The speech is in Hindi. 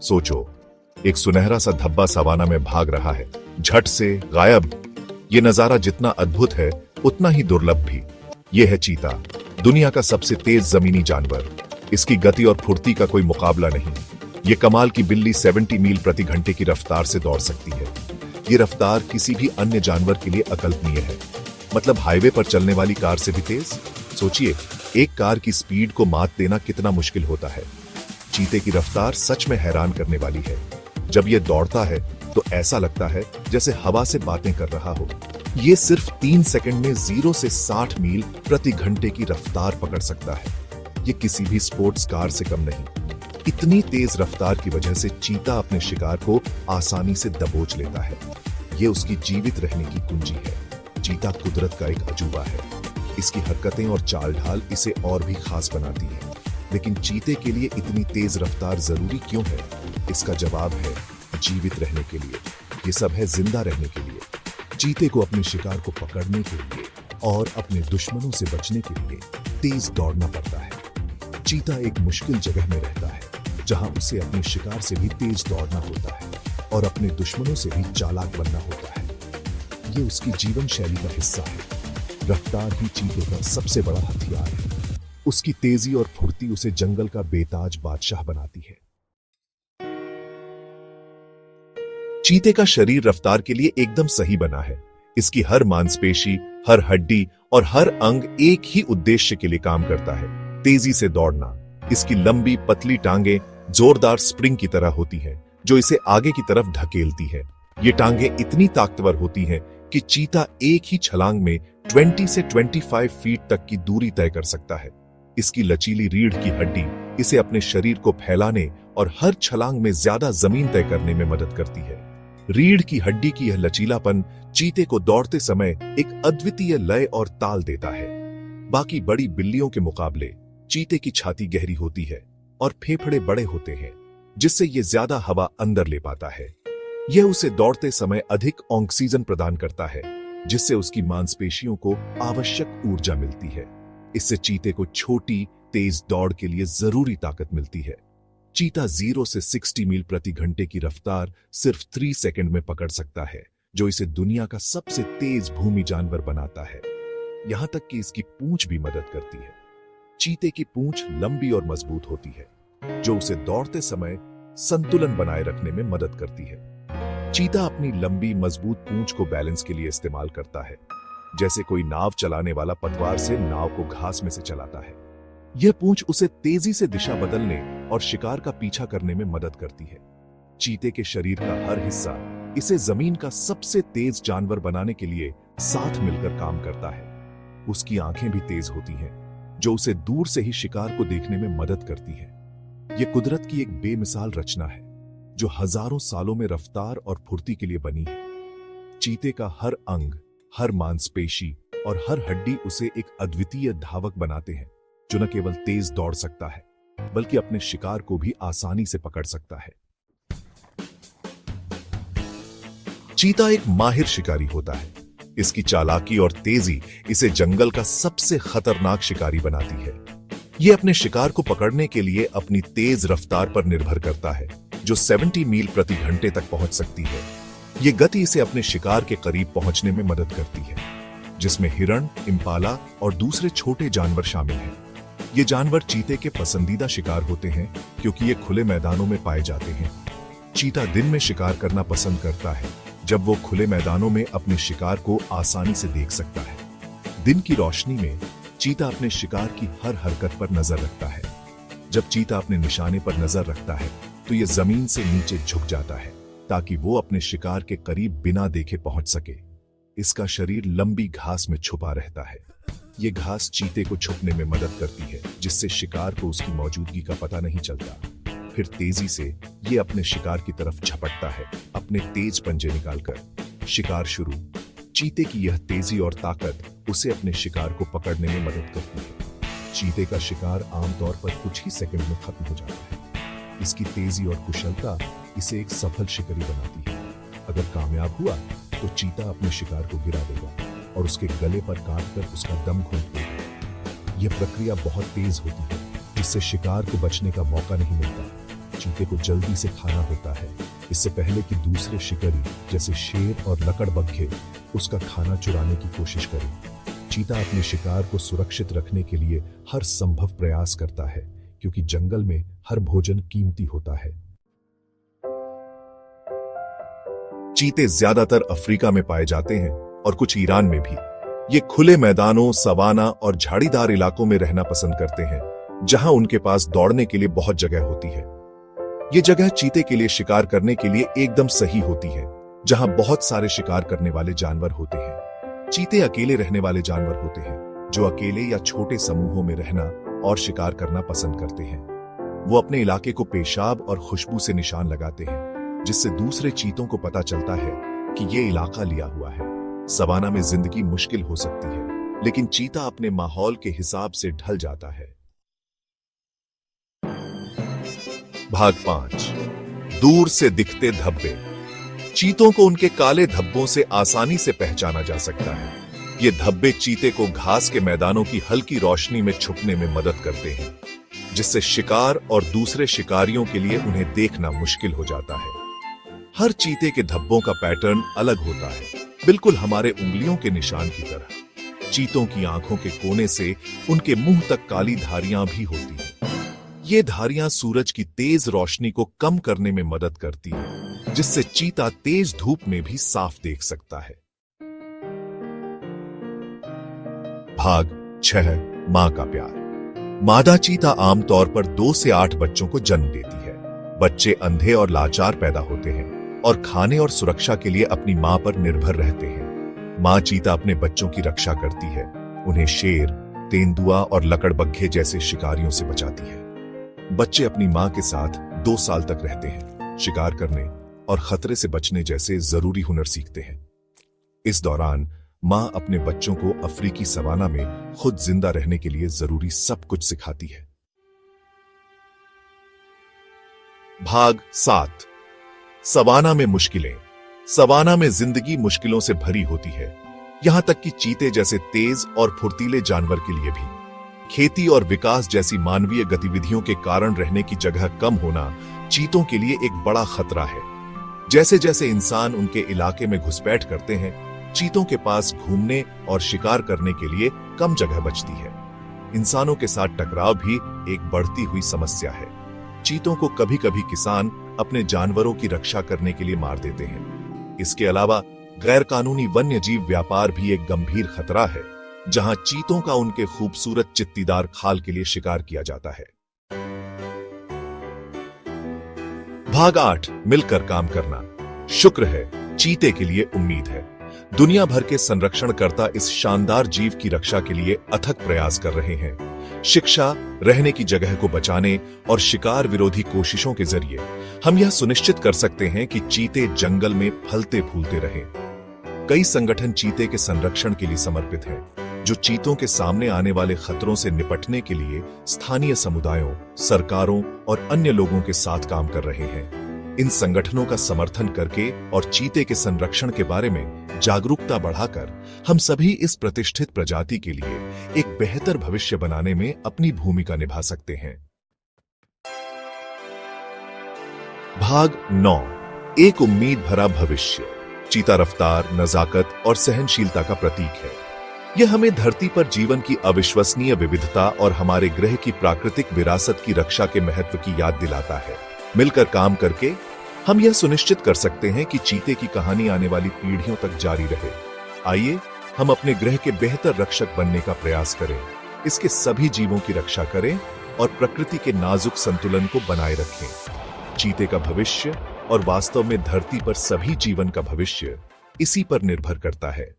सोचो, एक सुनहरा सा धब्बा सवाना में भाग रहा है, झट से गायब। ये नजारा जितना अद्भुत है उतना ही दुर्लभ भी। यह है चीता, दुनिया का सबसे तेज जमीनी जानवर। इसकी गति और फुर्ती का कोई मुकाबला नहीं। ये कमाल की बिल्ली 70 मील प्रति घंटे की रफ्तार से दौड़ सकती है। ये रफ्तार किसी भी अन्य जानवर के लिए अकल्पनीय है। मतलब हाईवे पर चलने वाली कार से भी तेज। सोचिए, एक कार की स्पीड को मात देना कितना मुश्किल होता है। चीते की रफ्तार सच में हैरान करने वाली है। जब यह दौड़ता है तो ऐसा लगता है जैसे हवा से बातें कर रहा हो। ये सिर्फ 3 सेकंड में 0 से 60 मील प्रति घंटे की रफ्तार पकड़ सकता है। ये किसी भी स्पोर्ट्स कार से कम नहीं। इतनी तेज रफ्तार की वजह से चीता अपने शिकार को आसानी से दबोच लेता है। ये उसकी जीवित रहने की कुंजी है। चीता कुदरत का एक अजूबा है। इसकी हरकतें और चाल ढाल इसे और भी खास बनाती है। लेकिन चीते के लिए इतनी तेज रफ्तार जरूरी क्यों है? इसका जवाब है जीवित रहने के लिए। ये सब है जिंदा रहने के लिए। चीते को अपने शिकार को पकड़ने के लिए और अपने दुश्मनों से बचने के लिए तेज दौड़ना पड़ता है। चीता एक मुश्किल जगह में रहता है, जहां उसे अपने शिकार से भी तेज दौड़ना होता है और अपने दुश्मनों से भी चालाक बनना होता है। ये उसकी जीवन शैली का हिस्सा है। रफ्तार ही चीते का सबसे बड़ा हथियार है। उसकी तेजी और फुर्ती उसे जंगल का बेताज बादशाह बनाती है। चीते का शरीर रफ्तार के लिए एकदम सही बना है। इसकी हर मांसपेशी, हर हड्डी और हर अंग एक ही उद्देश्य के लिए काम करता है, तेजी से दौड़ना। इसकी लंबी पतली टांगें जोरदार स्प्रिंग की तरह होती हैं, जो इसे आगे की तरफ धकेलती है। ये टांगें इतनी ताकतवर होती हैं कि चीता एक ही छलांग में 20 से 25 फीट तक की दूरी तय कर सकता है। इसकी लचीली रीढ़ की हड्डी इसे अपने शरीर को फैलाने और हर छलांग में ज्यादा जमीन तय करने में मदद करती है। रीढ़ की हड्डी की यह लचीलापन चीते को दौड़ते समय एक अद्वितीय लय और ताल देता है। बाकी बड़ी बिल्लियों के मुकाबले चीते की छाती गहरी होती है और फेफड़े बड़े होते हैं, जिससे यह ज्यादा हवा अंदर ले पाता है। यह उसे दौड़ते समय अधिक ऑक्सीजन प्रदान करता है, जिससे उसकी मांसपेशियों को आवश्यक ऊर्जा मिलती है। इससे चीते को छोटी तेज दौड़ के लिए जरूरी ताकत मिलती है। चीता 0 से 60 मील प्रति घंटे की रफ्तार सिर्फ 3 सेकंड में पकड़ सकता है, जो इसे दुनिया का सबसे तेज भूमि जानवर बनाता है। यहां तक कि इसकी पूंछ भी मदद करती है। चीते की पूंछ लंबी और मजबूत होती है, जो उसे दौड़ते समय संतुलन बनाए रखने में मदद करती है। चीता अपनी लंबी मजबूत पूंछ को बैलेंस के लिए इस्तेमाल करता है, जैसे कोई नाव चलाने वाला पतवार से नाव को घास में से चलाता है। यह पूंछ उसे तेजी से दिशा बदलने और शिकार का पीछा करने में मदद करती है। चीते के शरीर का हर हिस्सा इसे जमीन का सबसे तेज जानवर बनाने के लिए साथ मिलकर काम करता है। उसकी आंखें भी तेज होती हैं, जो उसे दूर से ही शिकार को देखने में मदद करती है। यह कुदरत की एक बेमिसाल रचना है, जो हजारों सालों में रफ्तार और फुर्ती के लिए बनी है। चीते का हर अंग, हर मांसपेशी और हर हड्डी उसे एक अद्वितीय धावक बनाते हैं, जो न केवल तेज दौड़ सकता है, बल्कि अपने शिकार को भी आसानी से पकड़ सकता है। चीता एक माहिर शिकारी होता है। इसकी चालाकी और तेजी इसे जंगल का सबसे खतरनाक शिकारी बनाती है। यह अपने शिकार को पकड़ने के लिए अपनी तेज रफ्तार पर निर्भर करता है, जो 70 मील प्रति घंटे तक पहुंच सकती है। यह गति इसे अपने शिकार के करीब पहुंचने में मदद करती है, जिसमें हिरण, इम्पाला और दूसरे छोटे जानवर शामिल हैं। ये जानवर चीते के पसंदीदा शिकार होते हैं, क्योंकि ये खुले मैदानों में पाए जाते हैं। चीता दिन में शिकार करना पसंद करता है, जब वो खुले मैदानों में अपने शिकार को आसानी से देख सकता है। दिन की रोशनी में चीता अपने शिकार की हर हरकत पर नजर रखता है। जब चीता अपने निशाने पर नजर रखता है, तो ये जमीन से नीचे झुक जाता है, ताकि वो अपने शिकार के करीब बिना देखे पहुंच सके। इसका शरीर लंबी घास में छुपा रहता है। ये घास चीते को छुपने में मदद करती है, जिससे शिकार को उसकी मौजूदगी का पता नहीं चलता। फिर तेजी से ये अपने शिकार की तरफ झपटता है, अपने तेज पंजे निकालकर। शिकार शुरू। चीते की यह तेजी और ताकत उसे अपने शिकार को पकड़ने में मदद करती है। चीते का शिकार आमतौर पर कुछ ही सेकंड में खत्म हो जाता है। इसकी तेजी और कुशलता इसे एक सफल शिकारी बनाती है। अगर कामयाब हुआ तो चीता अपने शिकार को गिरा देगा और उसके गले पर काटकर उसका दम घोंट देगा। यह प्रक्रिया बहुत तेज होती है, जिससे शिकार को बचने का मौका नहीं मिलता। चीते को जल्दी से खाना होता है, इससे पहले कि दूसरे शिकारी जैसे शेर और लकड़बग्घे उसका खाना चुराने की कोशिश करें। चीता अपने शिकार को सुरक्षित रखने के लिए हर संभव प्रयास करता है, क्योंकि जंगल में हर भोजन कीमती होता है। चीते ज्यादातर अफ्रीका में पाए जाते हैं और कुछ ईरान में भी। ये खुले मैदानों, सवाना और झाड़ीदार इलाकों में रहना पसंद करते हैं, जहां उनके पास दौड़ने के लिए बहुत जगह होती है। ये जगह चीते के लिए शिकार करने के लिए एकदम सही होती है, जहां बहुत सारे शिकार करने वाले जानवर होते हैं। चीते अकेले रहने वाले जानवर होते हैं, जो अकेले या छोटे समूहों में रहना और शिकार करना पसंद करते हैं। वो अपने इलाके को पेशाब और खुशबू से निशान लगाते हैं, जिससे दूसरे चीतों को पता चलता है कि ये इलाका लिया हुआ है। सवाना में जिंदगी मुश्किल हो सकती है, लेकिन चीता अपने माहौल के हिसाब से ढल जाता है। भाग 5। दूर से दिखते धब्बे। चीतों को उनके काले धब्बों से आसानी से पहचाना जा सकता है। ये धब्बे चीते को घास के मैदानों की हल्की रोशनी में छुपने में मदद करते हैं, जिससे शिकार और दूसरे शिकारियों के लिए उन्हें देखना मुश्किल हो जाता है। हर चीते के धब्बों का पैटर्न अलग होता है, बिल्कुल हमारे उंगलियों के निशान की तरह। चीतों की आंखों के कोने से उनके मुंह तक काली धारियां भी होती हैं। ये धारियां सूरज की तेज रोशनी को कम करने में मदद करती हैं, जिससे चीता तेज धूप में भी साफ देख सकता है। भाग 6। मां का प्यार। मादा चीता आमतौर पर 2 से 8 बच्चों को जन्म देती है। बच्चे अंधे और लाचार पैदा होते हैं और खाने और सुरक्षा के लिए अपनी मां पर निर्भर रहते हैं। मां चीता अपने बच्चों की रक्षा करती है, उन्हें शेर, तेंदुआ और लकड़बग्घे जैसे शिकारियों से बचाती है। बच्चे अपनी मां के साथ 2 साल तक रहते हैं, शिकार करने और खतरे से बचने जैसे जरूरी हुनर सीखते हैं। इस दौरान मां अपने बच्चों को अफ्रीकी सवाना में खुद जिंदा रहने के लिए जरूरी सब कुछ सिखाती है। भाग 7। सवाना में मुश्किलें। सवाना में जिंदगी मुश्किलों से भरी होती है, यहां तक कि चीते जैसे तेज और फुर्तीले जानवर के लिए भी। खेती और विकास जैसी मानवीय गतिविधियों के कारण रहने की जगह कम होना चीतों के लिए एक बड़ा खतरा है। जैसे जैसे इंसान उनके इलाके में घुसपैठ करते हैं, चीतों के पास घूमने और शिकार करने के लिए कम जगह बचती है। इंसानों के साथ टकराव भी एक बढ़ती हुई समस्या है। चीतों को कभी कभी किसान अपने जानवरों की रक्षा करने के लिए मार देते हैं। इसके अलावा गैरकानूनी वन्य जीव व्यापार भी एक गंभीर खतरा है, जहां चीतों का उनके खूबसूरत चित्तीदार खाल के लिए शिकार किया जाता है। भाग 8। मिलकर काम करना। शुक्र है, चीते के लिए उम्मीद है। दुनिया भर के संरक्षणकर्ता इस शानदार जीव की रक्षा के लिए अथक प्रयास कर रहे हैं। शिक्षा, रहने की जगह को बचाने और शिकार विरोधी कोशिशों के जरिए हम यह सुनिश्चित कर सकते हैं कि चीते जंगल में फलते फूलते रहें। कई संगठन चीते के संरक्षण के लिए समर्पित हैं, जो चीतों के सामने आने वाले खतरों से निपटने के लिए स्थानीय समुदायों, सरकारों और अन्य लोगों के साथ काम कर रहे हैं। इन संगठनों का समर्थन करके और चीते के संरक्षण के बारे में जागरूकता बढ़ाकर हम सभी इस प्रतिष्ठित प्रजाति के लिए एक बेहतर भविष्य बनाने में अपनी भूमिका निभा सकते हैं। भाग 9। एक उम्मीद भरा भविष्य। चीता रफ्तार, नजाकत और सहनशीलता का प्रतीक है। यह हमें धरती पर जीवन की अविश्वसनीय विविधता और हमारे ग्रह की प्राकृतिक विरासत की रक्षा के महत्व की याद दिलाता है। मिलकर काम करके हम यह सुनिश्चित कर सकते हैं कि चीते की कहानी आने वाली पीढ़ियों तक जारी रहे। आइए हम अपने ग्रह के बेहतर रक्षक बनने का प्रयास करें, इसके सभी जीवों की रक्षा करें और प्रकृति के नाजुक संतुलन को बनाए रखें। चीते का भविष्य और वास्तव में धरती पर सभी जीवन का भविष्य इसी पर निर्भर करता है।